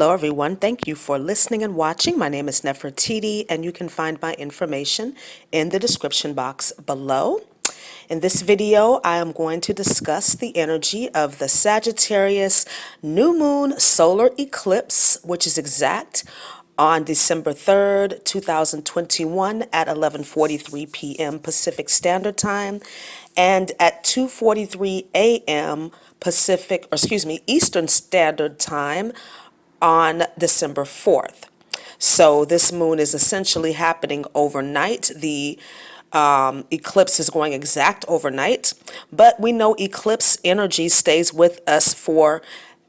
Hello everyone, thank you for listening and watching. My name is Nefertiti and you can find my information in the description box below. In this video, I am going to discuss the energy of the Sagittarius new moon solar eclipse, which is exact on December 3rd, 2021 at 11:43 p.m. Pacific Standard Time and at 2:43 a.m. Eastern Standard Time on December 4th. So this moon is essentially happening overnight. The eclipse is going exact overnight, but we know eclipse energy stays with us for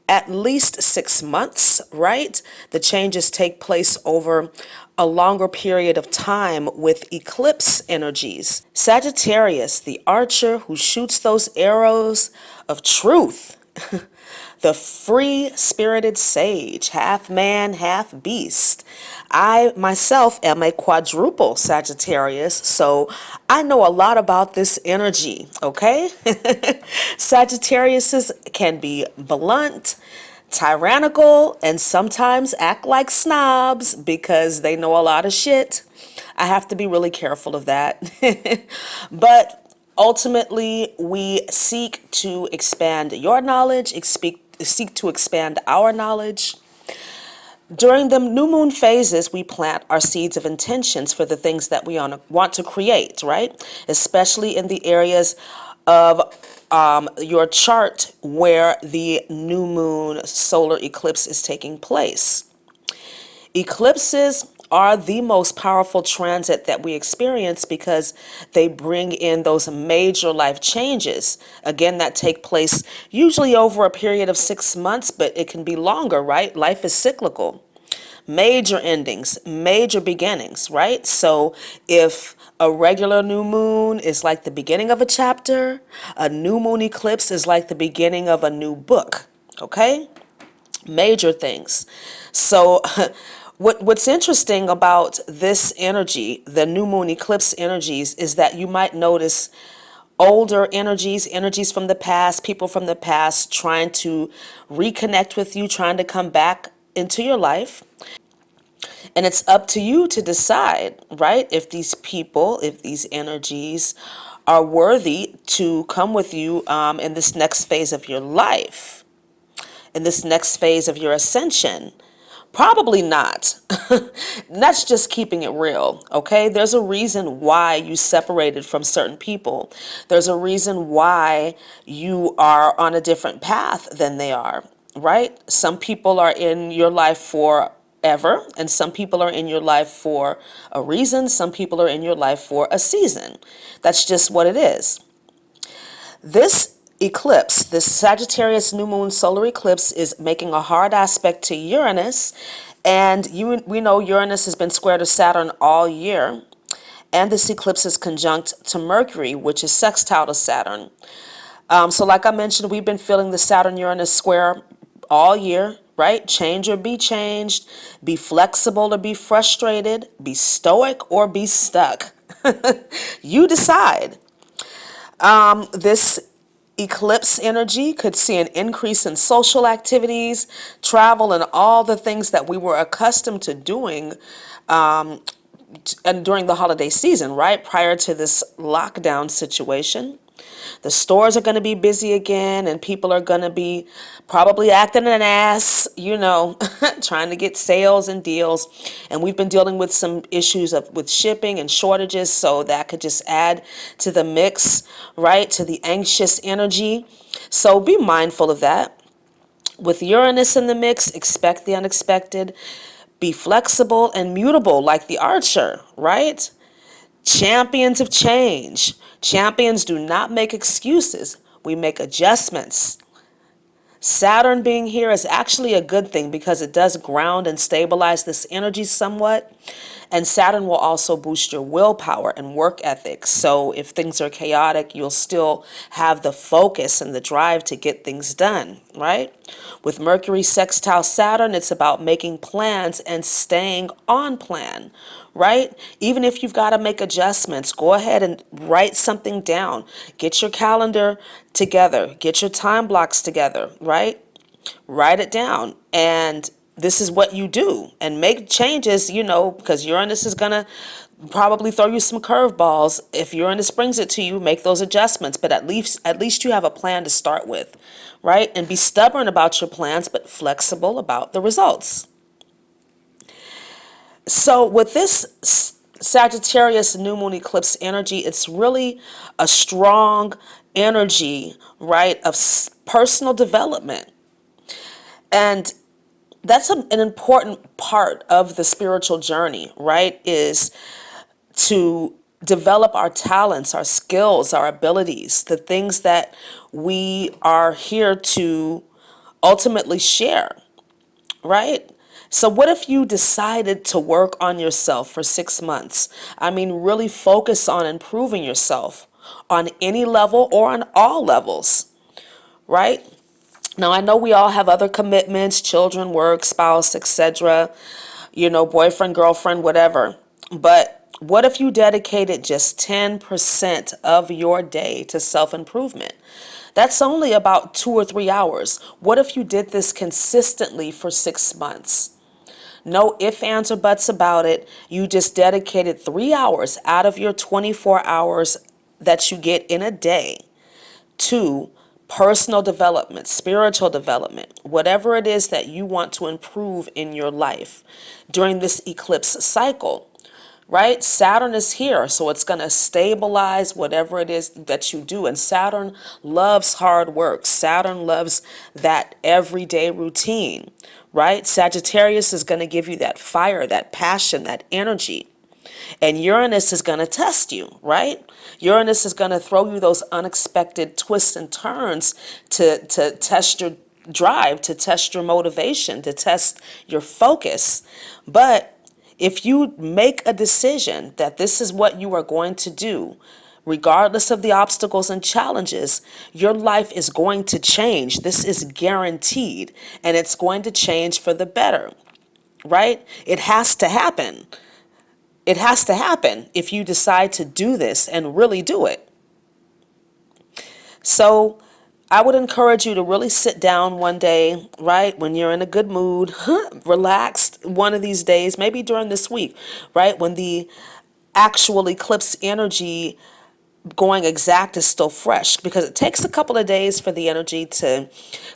at least 6 months, right? The changes take place over a longer period of time with eclipse energies. Sagittarius, the archer who shoots those arrows of truth. The free-spirited sage, half man, half beast. I myself am a quadruple Sagittarius, so I know a lot about this energy, okay? Sagittariuses can be blunt, tyrannical, and sometimes act like snobs because they know a lot of shit. I have to be really careful of that. But ultimately, we seek to expand your knowledge, seek to expand our knowledge. During the new moon phases, we plant our seeds of intentions for the things that we want to create, right? Especially in the areas of your chart where the new moon solar eclipse is taking place. Eclipses are the most powerful transit that we experience because they bring in those major life changes, again, that take place usually over a period of 6 months, but it can be longer, right? Life is cyclical. Major endings, major beginnings, right? So if a regular new moon is like the beginning of a chapter, a new moon eclipse is like the beginning of a new book, okay? Major things. So what's interesting about this energy, the new moon eclipse energies, is that you might notice older energies from the past, people from the past trying to reconnect with you, trying to come back into your life. And it's up to you to decide, right? If these people, if these energies are worthy to come with you in this next phase of your life, in this next phase of your ascension. Probably not. That's just keeping it real, okay? There's a reason why you separated from certain people. There's a reason why you are on a different path than they are, right? Some people are in your life forever, and some people are in your life for a reason. Some people are in your life for a season. That's just what it is. This eclipse, this Sagittarius new moon solar eclipse, is making a hard aspect to Uranus, and we know Uranus has been square to Saturn all year, and this eclipse is conjunct to Mercury, which is sextile to Saturn. So like I mentioned, we've been feeling the Saturn-Uranus square all year, right? Change or be changed, be flexible or be frustrated, be stoic or be stuck. You decide. This eclipse energy could see an increase in social activities, travel, and all the things that we were accustomed to doing and during the holiday season, right? Prior to this lockdown situation. The stores are going to be busy again, and people are going to be probably acting an ass, trying to get sales and deals. And we've been dealing with some issues with shipping and shortages, so that could just add to the mix, right? To the anxious energy. So be mindful of that. With Uranus in the mix, expect the unexpected. Be flexible and mutable like the archer, right? Champions of change. Champions do not make excuses. We make adjustments. Saturn being here is actually a good thing because it does ground and stabilize this energy somewhat. And Saturn will also boost your willpower and work ethic. So if things are chaotic, you'll still have the focus and the drive to get things done, right? With Mercury sextile Saturn, it's about making plans and staying on plan, right? Even if you've got to make adjustments, go ahead and write something down. Get your calendar together. Get your time blocks together, right? Write it down and this is what you do, and make changes, because Uranus is going to probably throw you some curveballs. If Uranus brings it to you, make those adjustments, but at least you have a plan to start with, right? And be stubborn about your plans, but flexible about the results. So with this Sagittarius new moon eclipse energy, it's really a strong energy, right, of personal development. And that's an important part of the spiritual journey, right? Is to develop our talents, our skills, our abilities, the things that we are here to ultimately share, right? So what if you decided to work on yourself for 6 months? I mean, really focus on improving yourself on any level or on all levels, right? Now, I know we all have other commitments, children, work, spouse, etc., boyfriend, girlfriend, whatever. But what if you dedicated just 10% of your day to self-improvement? That's only about 2 or 3 hours. What if you did this consistently for 6 months? No ifs, ands, or buts about it. You just dedicated 3 hours out of your 24 hours that you get in a day to personal development, spiritual development, whatever it is that you want to improve in your life during this eclipse cycle, right? Saturn is here, so it's going to stabilize whatever it is that you do. And Saturn loves hard work. Saturn loves that everyday routine, right? Sagittarius is going to give you that fire, that passion, that energy. And Uranus is going to test you, right? Uranus is going to throw you those unexpected twists and turns to test your drive, to test your motivation, to test your focus. But if you make a decision that this is what you are going to do, regardless of the obstacles and challenges, your life is going to change. This is guaranteed, and it's going to change for the better, right? It has to happen. It has to happen if you decide to do this and really do it. So I would encourage you to really sit down one day, right, when you're in a good mood, relaxed one of these days, maybe during this week, right, when the actual eclipse energy going exact is still fresh, because it takes a couple of days for the energy to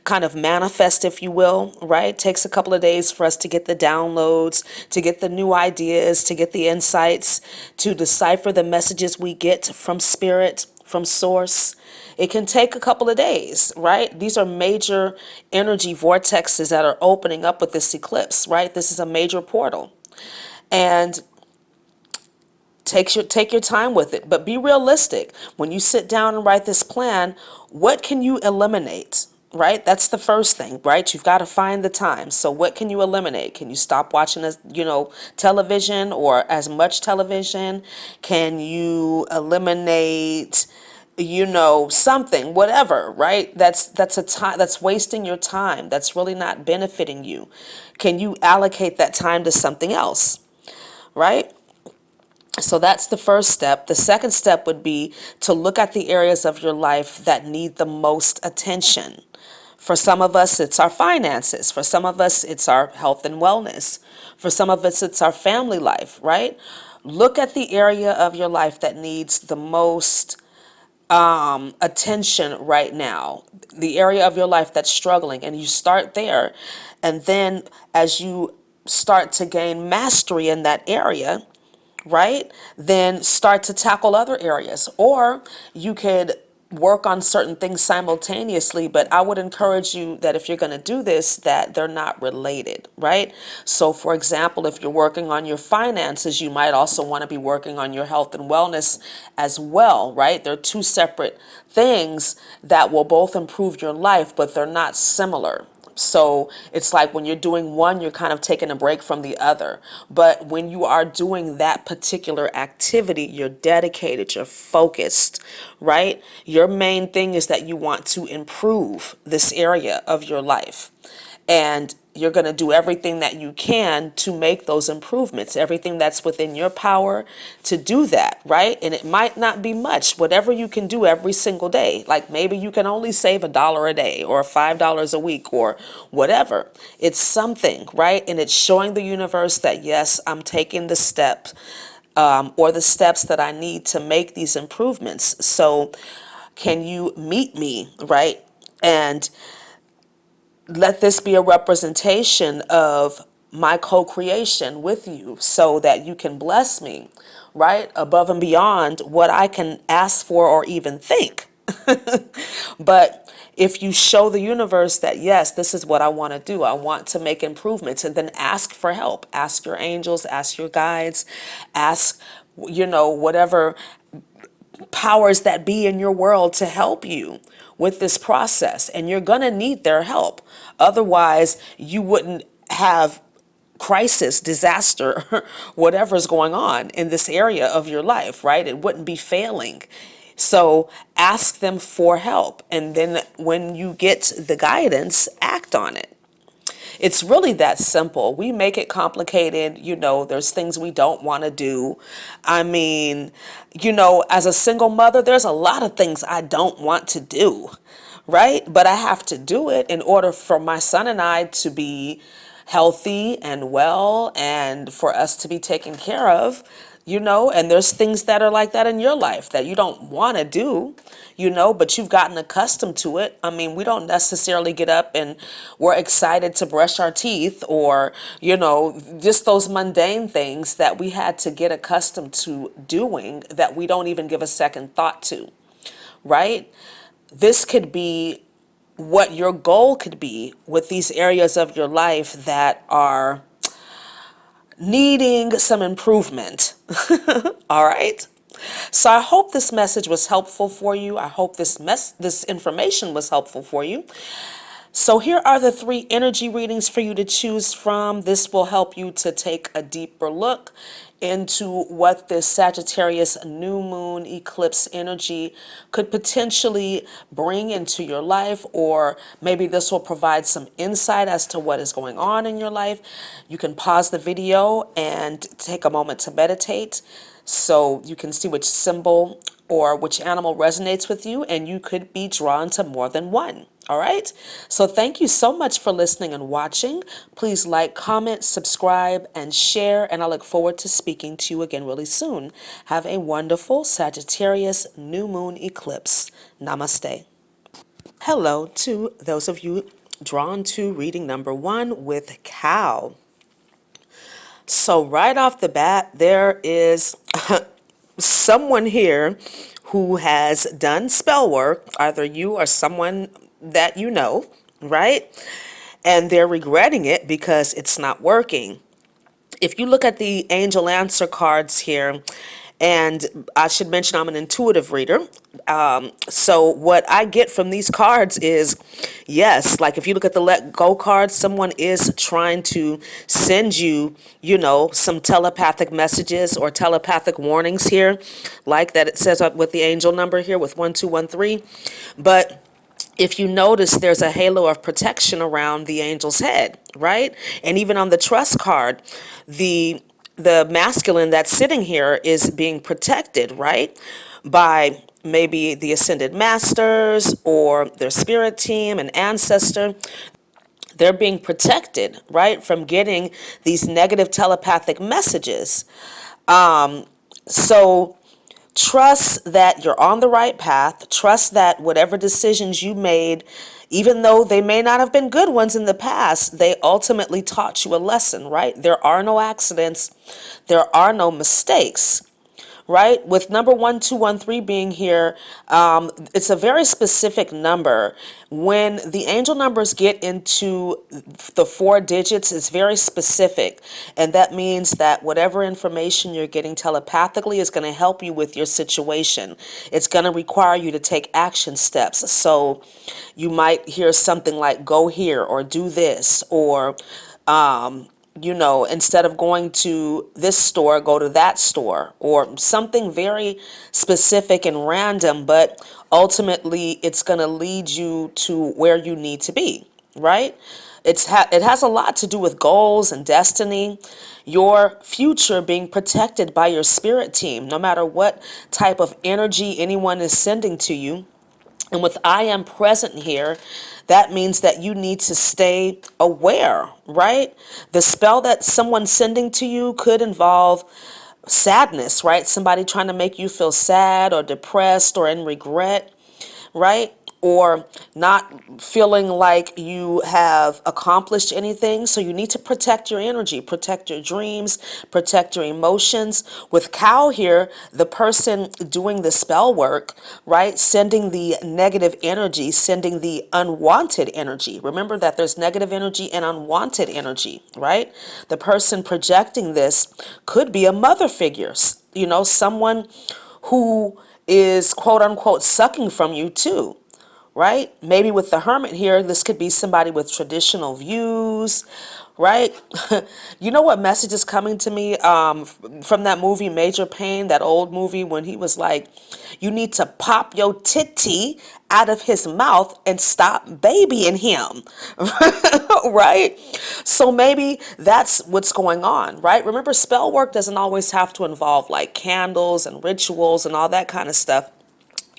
kind of manifest, if you will, right? It takes a couple of days for us to get the downloads, to get the new ideas, to get the insights, to decipher the messages we get from spirit, from source. It can take a couple of days, right? These are major energy vortexes that are opening up with this eclipse, right? This is a major portal. And take your time with it, but be realistic. When you sit down and write this plan, what can you eliminate? Right? That's the first thing, right? You've got to find the time. So what can you eliminate? Can you stop watching television or as much television? Can you eliminate something, whatever, right? That's a time that's wasting your time. That's really not benefiting you. Can you allocate that time to something else? Right? So that's the first step. The second step would be to look at the areas of your life that need the most attention. For some of us, it's our finances. For some of us, it's our health and wellness. For some of us, it's our family life, right? Look at the area of your life that needs the most attention right now, the area of your life that's struggling, and you start there. And then as you start to gain mastery in that area, right, then start to tackle other areas. Or you could work on certain things simultaneously, but I would encourage you that if you're going to do this, that they're not related, right? So for example, if you're working on your finances, you might also want to be working on your health and wellness as well, right? They're two separate things that will both improve your life, but they're not similar. So it's like when you're doing one, you're kind of taking a break from the other. But when you are doing that particular activity, you're dedicated, you're focused, right? Your main thing is that you want to improve this area of your life. And you're going to do everything that you can to make those improvements, everything that's within your power to do that, right? And it might not be much, whatever you can do every single day. Like maybe you can only save $1 a day or $5 a week or whatever. It's something, right? And it's showing the universe that, yes, I'm taking the steps or the steps that I need to make these improvements. So can you meet me, right? And let this be a representation of my co-creation with you so that you can bless me, right? Above and beyond what I can ask for or even think. But if you show the universe that, yes, this is what I want to do, I want to make improvements, and then ask for help, ask your angels, ask your guides, ask, whatever powers that be in your world to help you with this process. And you're going to need their help. Otherwise, you wouldn't have crisis, disaster, whatever's going on in this area of your life, right? It wouldn't be failing. So ask them for help. And then when you get the guidance, act on it. It's really that simple. We make it complicated. There's things we don't want to do. I mean, as a single mother, there's a lot of things I don't want to do, right? But I have to do it in order for my son and I to be healthy and well and for us to be taken care of. And there's things that are like that in your life that you don't want to do, but you've gotten accustomed to it. I mean, we don't necessarily get up and we're excited to brush our teeth or, just those mundane things that we had to get accustomed to doing that we don't even give a second thought to, right? This could be what your goal could be with these areas of your life that are needing some improvement. All right. So I hope this message was helpful for you. I hope this information was helpful for you. So here are the 3 energy readings for you to choose from. This will help you to take a deeper look into what this Sagittarius new moon eclipse energy could potentially bring into your life, or maybe this will provide some insight as to what is going on in your life. You can pause the video and take a moment to meditate so you can see which symbol or which animal resonates with you, and you could be drawn to more than one. All right. So thank you so much for listening and watching. Please like, comment, subscribe, and share. And I look forward to speaking to you again really soon. Have a wonderful Sagittarius new moon eclipse. Namaste. Hello to those of you drawn to reading number 1 with Cow. So right off the bat, there is someone here who has done spell work, either you or someone that you know, right? And they're regretting it because it's not working. If you look at the angel answer cards here, and I should mention I'm an intuitive reader. So what I get from these cards is, yes, like if you look at the let go cards, someone is trying to send you, some telepathic messages or telepathic warnings here, like that it says with the angel number here with 1213. But if you notice, there's a halo of protection around the angel's head, right? And even on the trust card, the masculine that's sitting here is being protected, right? By maybe the ascended masters or their spirit team, an ancestor. They're being protected, right, from getting these negative telepathic messages. So trust that you're on the right path. Trust that whatever decisions you made, even though they may not have been good ones in the past, they ultimately taught you a lesson, right? There are no accidents. There are no mistakes, right? With number 1213 being here, it's a very specific number. When the angel numbers get into the 4 digits, it's very specific. And that means that whatever information you're getting telepathically is going to help you with your situation. It's going to require you to take action steps. So you might hear something like, go here or do this, or instead of going to this store, go to that store, or something very specific and random, but ultimately it's going to lead you to where you need to be, right? it has a lot to do with goals and destiny, your future being protected by your spirit team, no matter what type of energy anyone is sending to you. And with I am present here, that means that you need to stay aware, right? The spell that someone's sending to you could involve sadness, right? Somebody trying to make you feel sad or depressed or in regret, right? Or not feeling like you have accomplished anything. So you need to protect your energy, protect your dreams, protect your emotions. With Cow here, the person doing the spell work, right? Sending the negative energy, sending the unwanted energy. Remember that there's negative energy and unwanted energy, right? The person projecting this could be a mother figure, someone who is quote unquote sucking from you too, right? Maybe with the Hermit here, this could be somebody with traditional views, right? You know what message is coming to me from that movie Major Payne, that old movie, when he was like, you need to pop your titty out of his mouth and stop babying him, right? So maybe that's what's going on, right? Remember, spell work doesn't always have to involve like candles and rituals and all that kind of stuff.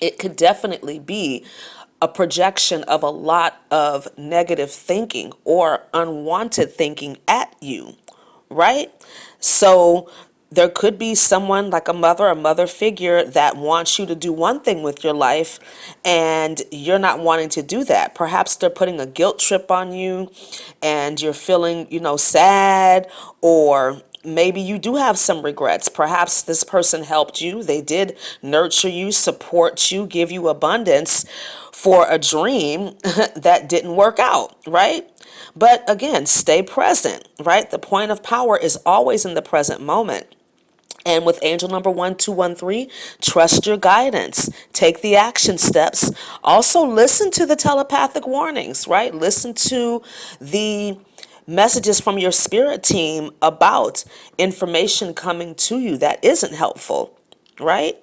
It could definitely be a projection of a lot of negative thinking or unwanted thinking at you, right? So there could be someone like a mother figure that wants you to do one thing with your life and you're not wanting to do that. Perhaps they're putting a guilt trip on you and you're feeling, sad, or maybe you do have some regrets. Perhaps this person helped you. They did nurture you, support you, give you abundance for a dream that didn't work out, right? But again, stay present, right? The point of power is always in the present moment. And with angel number 1213, trust your guidance. Take the action steps. Also, listen to the telepathic warnings, right? Listen to the messages from your spirit team about information coming to you that isn't helpful, right?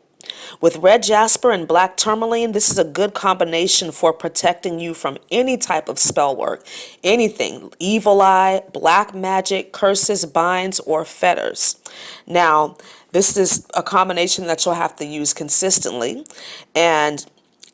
With red jasper and black tourmaline, this is a good combination for protecting you from any type of spell work, anything, evil eye, black magic, curses, binds, or fetters. Now, this is a combination that you'll have to use consistently, and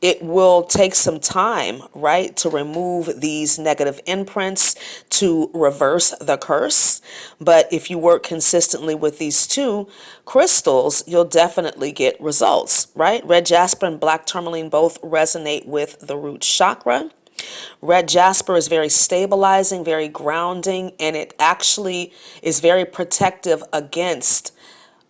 it will take some time, right, to remove these negative imprints, to reverse the curse. But if you work consistently with these two crystals, you'll definitely get results, right? Red jasper and black tourmaline both resonate with the root chakra. Red jasper is very stabilizing, very grounding, and it actually is very protective against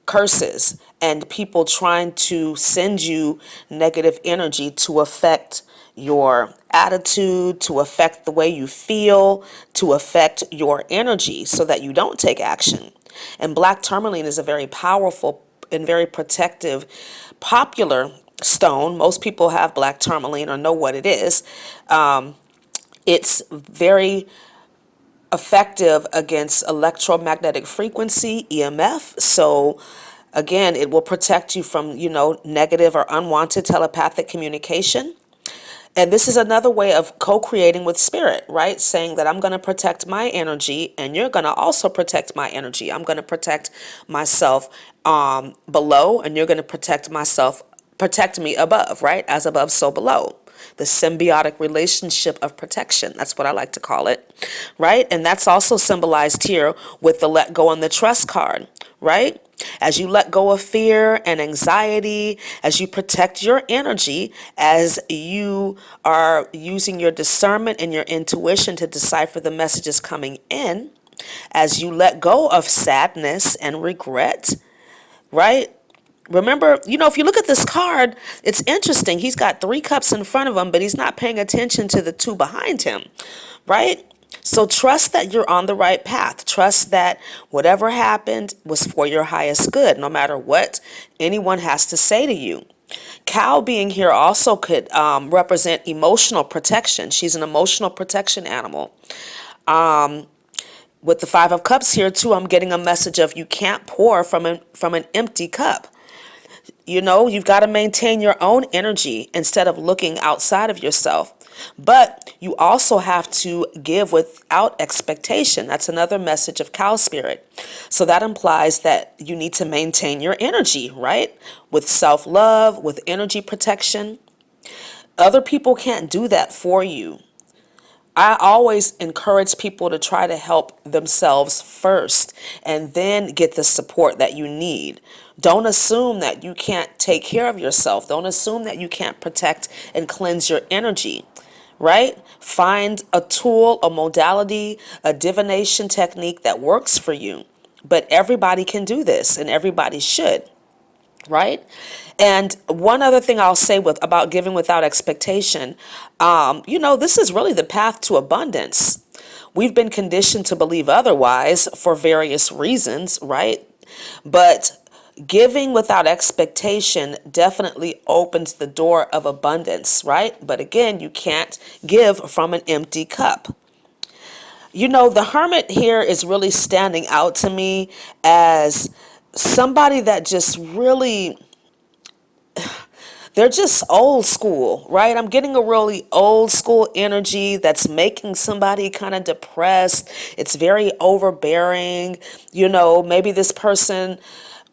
curses and people trying to send you negative energy to affect your attitude, to affect the way you feel, to affect your energy so that you don't take action. And black tourmaline is a very powerful and very protective, popular stone. Most people have black tourmaline or know what it is. It's very effective against electromagnetic frequency, EMF. So again, it will protect you from, negative or unwanted telepathic communication. And this is another way of co-creating with spirit, right? Saying that I'm going to protect my energy and you're going to also protect my energy. I'm going to protect myself below and you're going to protect me above, right? As above, so below. The symbiotic relationship of protection. That's what I like to call it, right? And that's also symbolized here with the let go and the trust card, right? As you let go of fear and anxiety, as you protect your energy, as you are using your discernment and your intuition to decipher the messages coming in, as you let go of sadness and regret, right? Remember, if you look at this card, it's interesting. He's got 3 cups in front of him, but he's not paying attention to the 2 behind him, right? So trust that you're on the right path. Trust that whatever happened was for your highest good, no matter what anyone has to say to you. Cow being here also could represent emotional protection. She's an emotional protection animal. With the 5 of Cups here too, I'm getting a message of you can't pour from an empty cup. You've got to maintain your own energy instead of looking outside of yourself. But you also have to give without expectation. That's another message of cow spirit. So that implies that you need to maintain your energy, right? With self-love, with energy protection. Other people can't do that for you. I always encourage people to try to help themselves first and then get the support that you need. Don't assume that you can't take care of yourself. Don't assume that you can't protect and cleanse your energy, right? Find a tool, a modality, a divination technique that works for you. But everybody can do this and everybody should, right? And one other thing I'll say with about giving without expectation, this is really the path to abundance. We've been conditioned to believe otherwise for various reasons, right? But giving without expectation definitely opens the door of abundance, right? But again, you can't give from an empty cup. The hermit here is really standing out to me as somebody that just really, they're just old school, right? I'm getting a really old school energy that's making somebody kind of depressed. It's very overbearing. Maybe this person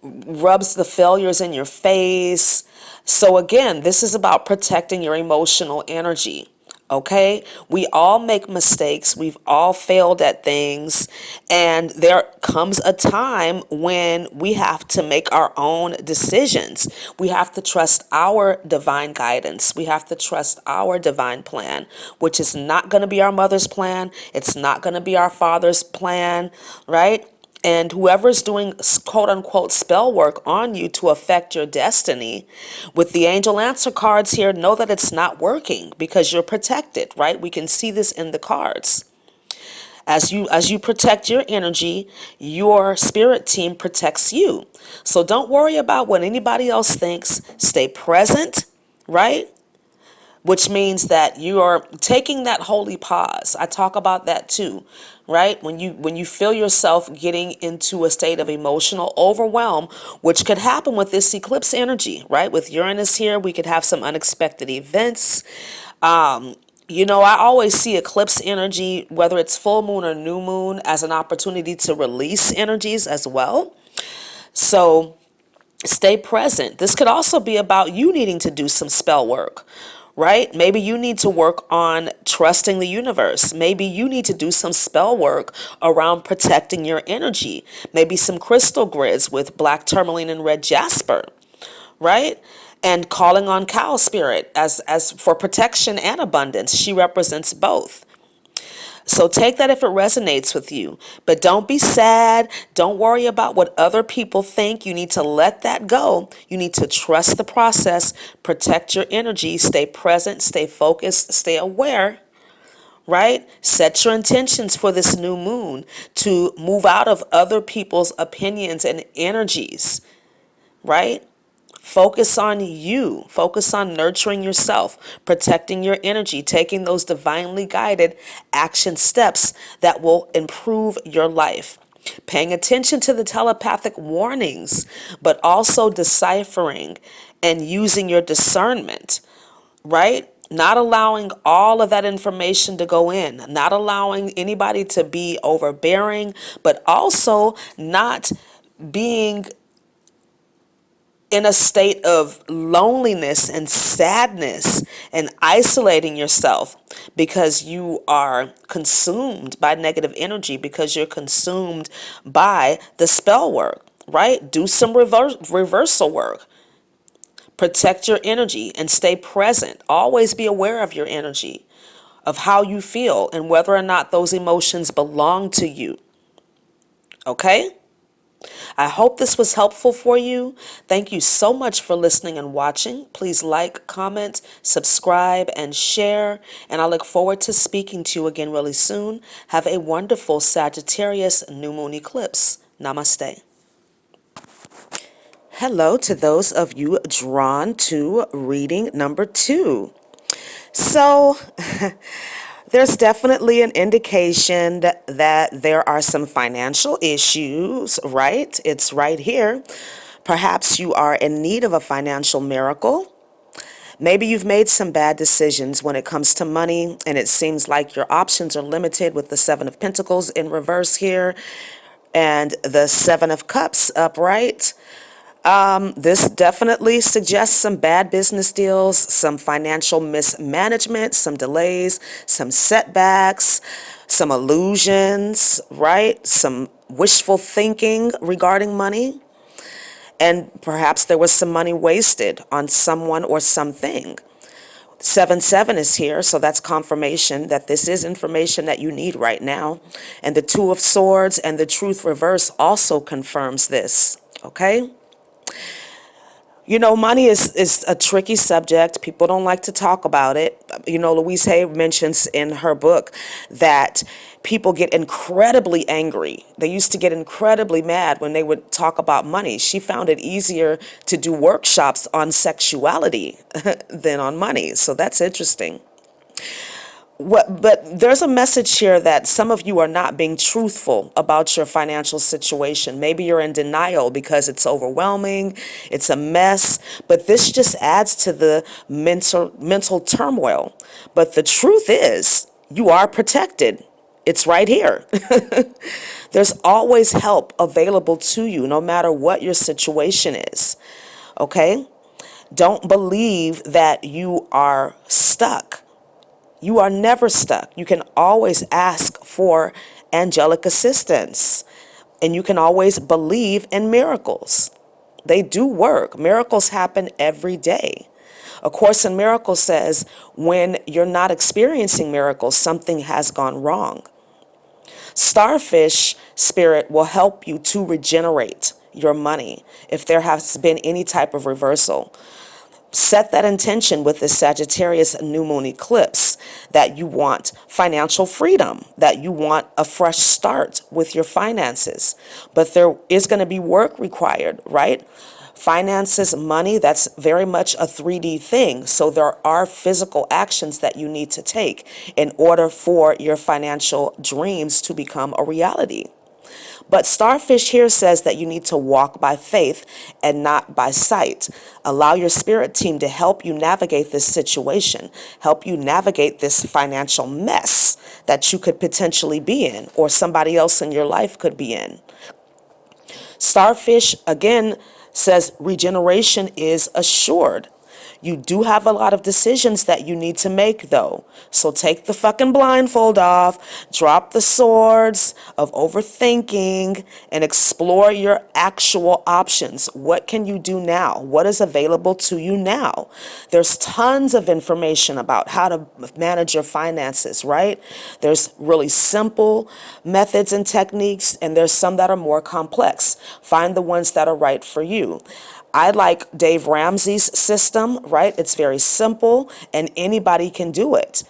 rubs the failures in your face. So again, this is about protecting your emotional energy. Okay, we all make mistakes. We've all failed at things. And there comes a time when we have to make our own decisions. We have to trust our divine guidance. We have to trust our divine plan, which is not going to be our mother's plan. It's not going to be our father's plan, right? And whoever's doing quote unquote spell work on you to affect your destiny, with the angel answer cards here, know that it's not working because you're protected, right? We can see this in the cards. As you protect your energy, your spirit team protects you. So don't worry about what anybody else thinks. Stay present, right? Which means that you are taking that holy pause. I talk about that too, right? When you feel yourself getting into a state of emotional overwhelm, which could happen with this eclipse energy, right? With Uranus here, we could have some unexpected events. I always see eclipse energy, whether it's full moon or new moon, as an opportunity to release energies as well. So stay present. This could also be about you needing to do some spell work, right? Maybe you need to work on trusting the universe. Maybe you need to do some spell work around protecting your energy. Maybe some crystal grids with black tourmaline and red jasper, right? And calling on cow spirit as for protection and abundance. She represents both. So take that if it resonates with you. But don't be sad. Don't worry about what other people think. You need to let that go. You need to trust the process, protect your energy, stay present, stay focused, stay aware, right? Set your intentions for this new moon to move out of other people's opinions and energies, right? Focus on you. Focus on nurturing yourself, protecting your energy, taking those divinely guided action steps that will improve your life. Paying attention to the telepathic warnings, but also deciphering and using your discernment, right? Not allowing all of that information to go in, not allowing anybody to be overbearing, but also not being in a state of loneliness and sadness and isolating yourself because you are consumed by negative energy, because you're consumed by the spell work, right? Do some reversal work. Protect your energy and stay present. Always be aware of your energy, of how you feel and whether or not those emotions belong to you. Okay? I hope this was helpful for you. Thank you so much for listening and watching. Please like, comment, subscribe, and share. And I look forward to speaking to you again really soon. Have a wonderful Sagittarius new moon eclipse. Namaste. Hello to those of you drawn to reading number 2. So, there's definitely an indication that there are some financial issues, right? It's right here. Perhaps you are in need of a financial miracle. Maybe you've made some bad decisions when it comes to money, and it seems like your options are limited with the Seven of Pentacles in reverse here and the Seven of Cups upright. This definitely suggests some bad business deals, some financial mismanagement, some delays, some setbacks, some illusions, right? Some wishful thinking regarding money. And perhaps there was some money wasted on someone or something. 7-7 is here, so that's confirmation that this is information that you need right now. And the Two of Swords and the Truth reverse also confirms this, okay? You know, money is a tricky subject. People don't like to talk about it. You know, Louise Hay mentions in her book that people get incredibly angry. They used to get incredibly mad when they would talk about money. She found it easier to do workshops on sexuality than on money. So that's interesting. But there's a message here that some of you are not being truthful about your financial situation. Maybe you're in denial because it's overwhelming, it's a mess, but this just adds to the mental turmoil. But the truth is, you are protected. It's right here. There's always help available to you, no matter what your situation is. Okay? Don't believe that you are stuck. You are never stuck. You can always ask for angelic assistance, and you can always believe in miracles. They do work. Miracles happen every day. A Course in Miracles says when you're not experiencing miracles, something has gone wrong. Starfish spirit will help you to regenerate your money if there has been any type of reversal. Set that intention with the Sagittarius new moon eclipse that you want financial freedom, that you want a fresh start with your finances. But there is going to be work required, right? Finances, money, that's very much a 3D thing. So there are physical actions that you need to take in order for your financial dreams to become a reality. But Starfish here says that you need to walk by faith and not by sight. Allow your spirit team to help you navigate this situation, help you navigate this financial mess that you could potentially be in or somebody else in your life could be in. Starfish, again, says regeneration is assured. You do have a lot of decisions that you need to make, though. So take the fucking blindfold off, drop the swords of overthinking, and explore your actual options. What can you do now? What is available to you now? There's tons of information about how to manage your finances, right? There's really simple methods and techniques, and there's some that are more complex. Find the ones that are right for you. I like Dave Ramsey's system, right? It's very simple and anybody can do it.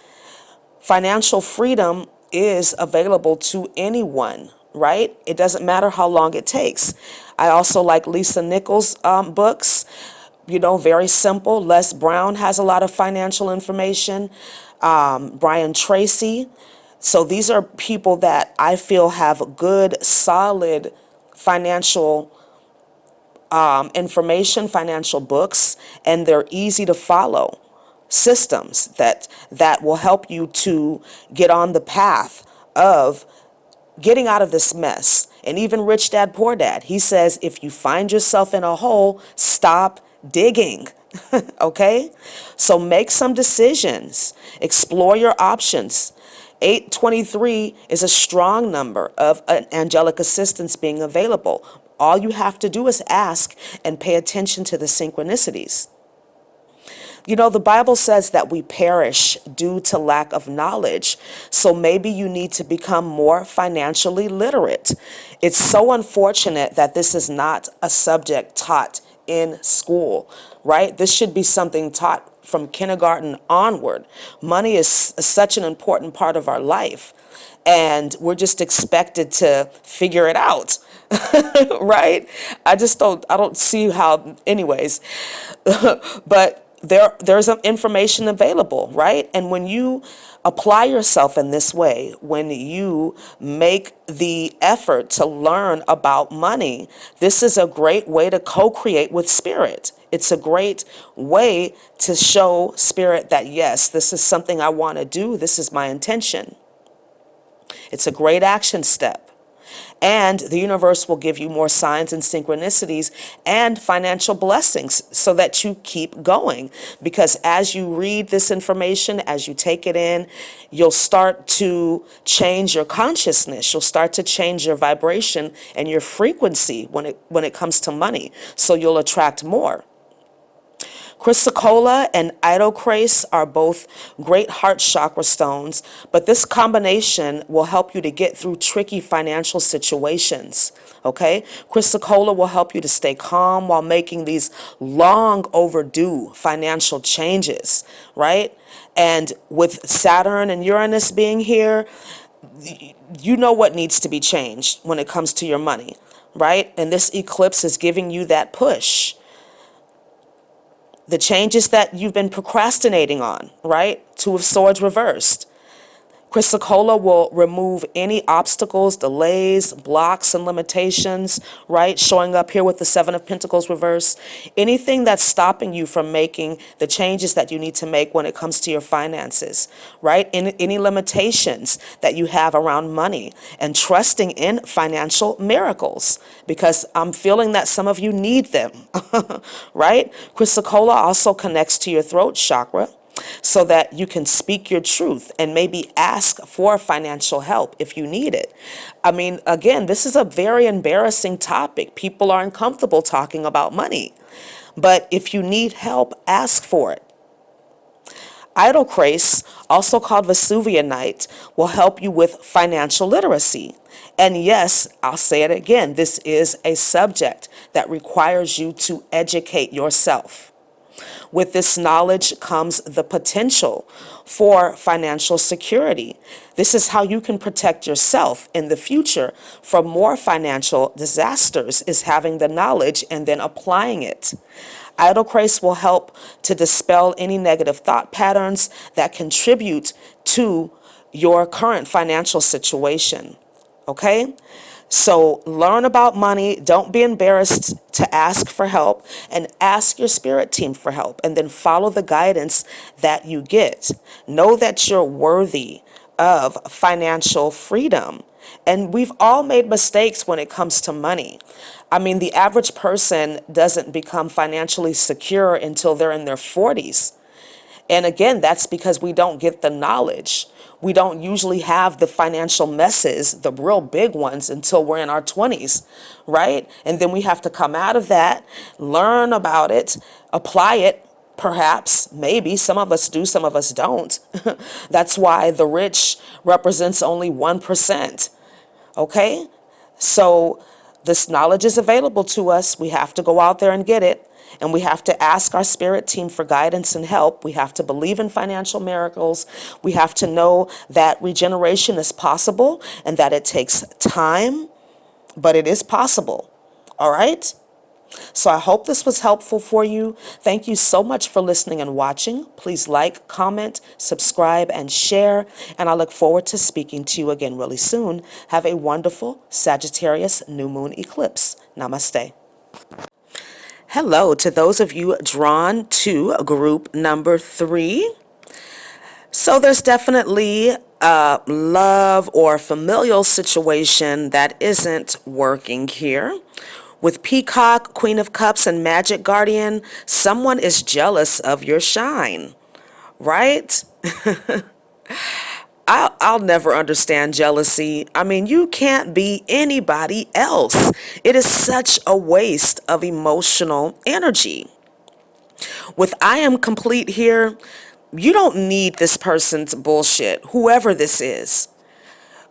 Financial freedom is available to anyone, right? It doesn't matter how long it takes. I also like Lisa Nichols' books, very simple. Les Brown has a lot of financial information. Brian Tracy. So these are people that I feel have good, solid financial information, financial books, and they're easy to follow systems that will help you to get on the path of getting out of this mess. And even Rich Dad Poor Dad, he says, if you find yourself in a hole, stop digging. Okay? So make some decisions, explore your options. 823 is a strong number of angelic assistance being available. All you have to do is ask and pay attention to the synchronicities. The Bible says that we perish due to lack of knowledge. So maybe you need to become more financially literate. It's so unfortunate that this is not a subject taught in school, right? This should be something taught from kindergarten onward. Money is such an important part of our life, and we're just expected to figure it out. Right? I don't see how, anyways. But there's information available, right? And when you apply yourself in this way, when you make the effort to learn about money, this is a great way to co-create with spirit. It's a great way to show spirit that, yes, this is something I want to do. This is my intention. It's a great action step. And the universe will give you more signs and synchronicities and financial blessings so that you keep going. Because as you read this information, as you take it in, you'll start to change your consciousness. You'll start to change your vibration and your frequency when it comes to money. So you'll attract more. Chrysocolla and Idocrase are both great heart chakra stones, but this combination will help you to get through tricky financial situations. Okay? Chrysocolla will help you to stay calm while making these long overdue financial changes, right? And with Saturn and Uranus being here, you know what needs to be changed when it comes to your money, right? And this eclipse is giving you that push. The changes that you've been procrastinating on, right? Two of Swords reversed. Chrysocolla will remove any obstacles, delays, blocks, and limitations, right? Showing up here with the Seven of Pentacles reverse. Anything that's stopping you from making the changes that you need to make when it comes to your finances, right? Any limitations that you have around money and trusting in financial miracles, because I'm feeling that some of you need them, right? Chrysocolla also connects to your throat chakra, so that you can speak your truth and maybe ask for financial help if you need it. I mean, again, this is a very embarrassing topic. People are uncomfortable talking about money. But if you need help, ask for it. Idocrase, also called Vesuvianite, will help you with financial literacy. And yes, I'll say it again, this is a subject that requires you to educate yourself. With this knowledge comes the potential for financial security. This is how you can protect yourself in the future from more financial disasters, is having the knowledge and then applying it. Idocrase will help to dispel any negative thought patterns that contribute to your current financial situation. Okay? So learn about money. Don't be embarrassed to ask for help, and ask your spirit team for help, and then follow the guidance that you get. Know that you're worthy of financial freedom. And we've all made mistakes when it comes to money. I mean, the average person doesn't become financially secure until they're in their 40s. And again, that's because we don't get the knowledge. We don't usually have the financial messes, the real big ones, until we're in our 20s, right? And then we have to come out of that, learn about it, apply it, perhaps, maybe. Some of us do, some of us don't. That's why the rich represents only 1%, okay? So this knowledge is available to us. We have to go out there and get it. And we have to ask our spirit team for guidance and help. We have to believe in financial miracles. We have to know that regeneration is possible and that it takes time, but it is possible. All right? So I hope this was helpful for you. Thank you so much for listening and watching. Please like, comment, subscribe, and share. And I look forward to speaking to you again really soon. Have a wonderful Sagittarius new moon eclipse. Namaste. Hello to those of you drawn to group number 3. So there's definitely a love or familial situation that isn't working here. With Peacock, Queen of Cups, and Magic Guardian, someone is jealous of your shine, right? I'll never understand jealousy. I mean, you can't be anybody else. It is such a waste of emotional energy. With I am complete here, you don't need this person's bullshit, whoever this is.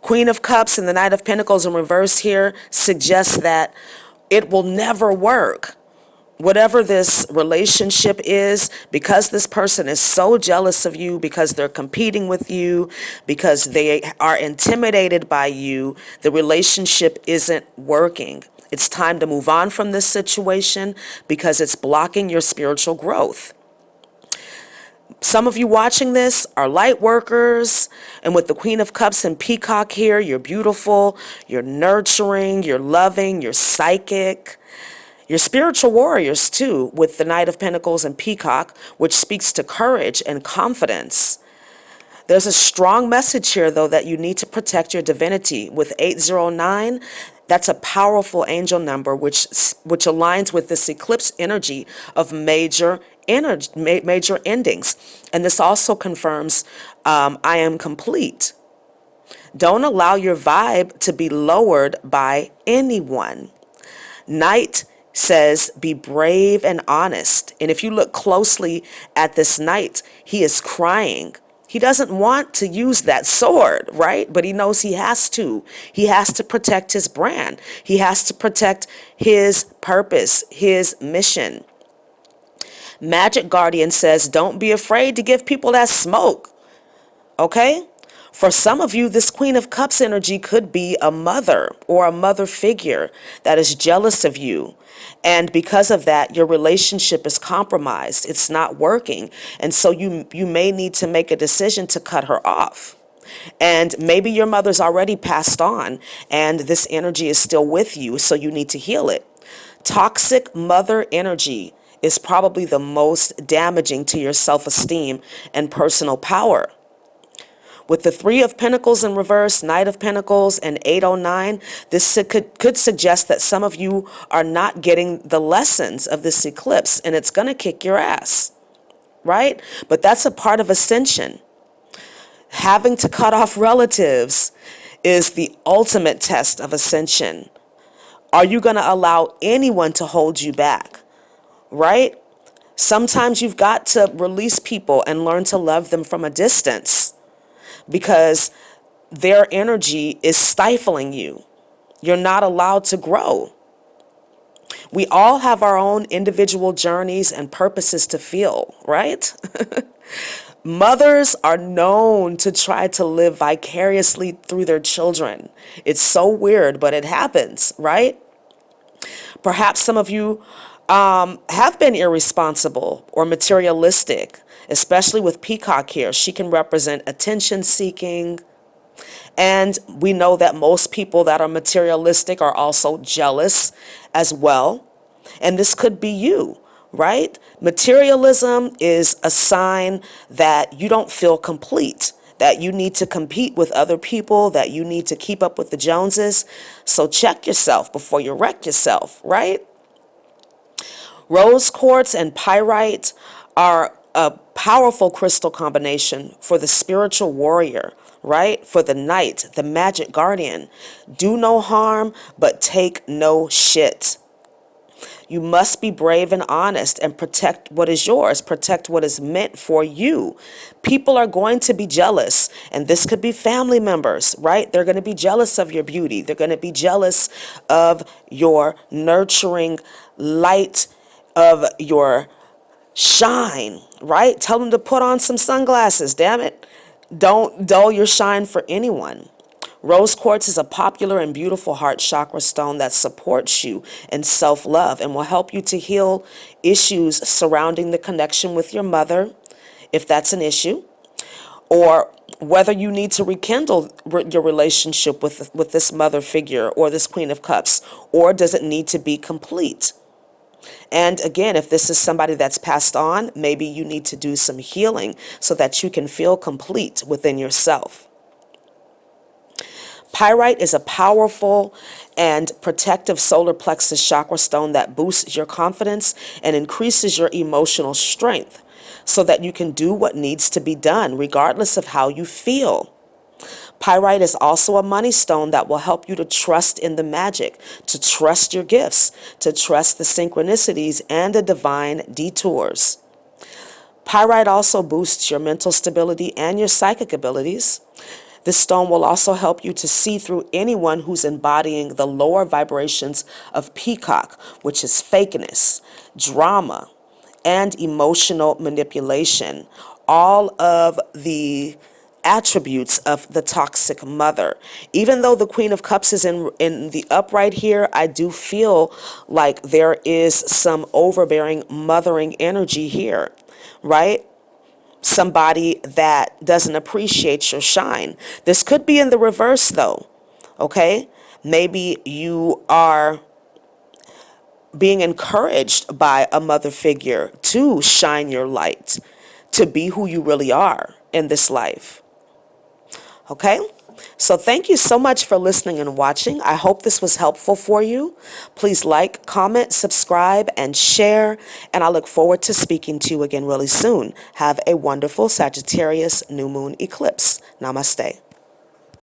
Queen of Cups and the Knight of Pentacles in reverse here suggests that it will never work. Whatever this relationship is, because this person is so jealous of you, because they're competing with you, because they are intimidated by you, the relationship isn't working. It's time to move on from this situation because it's blocking your spiritual growth. Some of you watching this are light workers, and with the Queen of Cups and Peacock here, you're beautiful, you're nurturing, you're loving, you're psychic. You're spiritual warriors too, with the Knight of Pentacles and Peacock, which speaks to courage and confidence. There's a strong message here, though, that you need to protect your divinity. With 809, that's a powerful angel number, which aligns with this eclipse energy of major endings. And this also confirms, I am complete. Don't allow your vibe to be lowered by anyone. Knight says, be brave and honest. And if you look closely at this knight, he is crying. He doesn't want to use that sword, right? But he knows he has to. He has to protect his brand. He has to protect his purpose, his mission. Magic Guardian says, don't be afraid to give people that smoke. Okay? For some of you, this Queen of Cups energy could be a mother or a mother figure that is jealous of you. And because of that, your relationship is compromised. It's not working. And so you may need to make a decision to cut her off. And maybe your mother's already passed on and this energy is still with you, so you need to heal it. Toxic mother energy is probably the most damaging to your self-esteem and personal power. With the Three of Pentacles in reverse, Knight of Pentacles, and 809, this could suggest that some of you are not getting the lessons of this eclipse, and it's going to kick your ass, right? But that's a part of ascension. Having to cut off relatives is the ultimate test of ascension. Are you going to allow anyone to hold you back, right? Sometimes you've got to release people and learn to love them from a distance, because their energy is stifling you. You're not allowed to grow. We all have our own individual journeys and purposes to feel, right? Mothers are known to try to live vicariously through their children. It's so weird, but it happens, right? Perhaps some of you have been irresponsible or materialistic, especially with Peacock here. She can represent attention seeking. And we know that most people that are materialistic are also jealous as well. And this could be you, right? Materialism is a sign that you don't feel complete, that you need to compete with other people, that you need to keep up with the Joneses. So check yourself before you wreck yourself, right? Rose quartz and pyrite are a powerful crystal combination for the spiritual warrior, right? For the knight, the magic guardian. Do no harm, but take no shit. You must be brave and honest and protect what is yours. Protect what is meant for you. People are going to be jealous, and this could be family members, right? They're going to be jealous of your beauty. They're going to be jealous of your nurturing light, of your shine, right? Tell them to put on some sunglasses, damn it. Don't dull your shine for anyone. Rose quartz is a popular and beautiful heart chakra stone that supports you in self-love and will help you to heal issues surrounding the connection with your mother, if that's an issue, or whether you need to rekindle your relationship with this mother figure or this Queen of Cups, or does it need to be complete? And again, if this is somebody that's passed on, maybe you need to do some healing so that you can feel complete within yourself. Pyrite is a powerful and protective solar plexus chakra stone that boosts your confidence and increases your emotional strength so that you can do what needs to be done regardless of how you feel. Pyrite is also a money stone that will help you to trust in the magic, to trust your gifts, to trust the synchronicities and the divine detours. Pyrite also boosts your mental stability and your psychic abilities. This stone will also help you to see through anyone who's embodying the lower vibrations of Peacock, which is fakeness, drama, and emotional manipulation. All of the attributes of the toxic mother. Even though the Queen of Cups is in the upright here, I do feel like there is some overbearing mothering energy here, right? somebody that doesn't appreciate your shine. This could be in the reverse though, okay? Maybe you are being encouraged by a mother figure to shine your light, to be who you really are in this life. Okay? So thank you so much for listening and watching. I hope this was helpful for you. Please like, comment, subscribe, and share. And I look forward to speaking to you again really soon. Have a wonderful Sagittarius new moon eclipse. Namaste.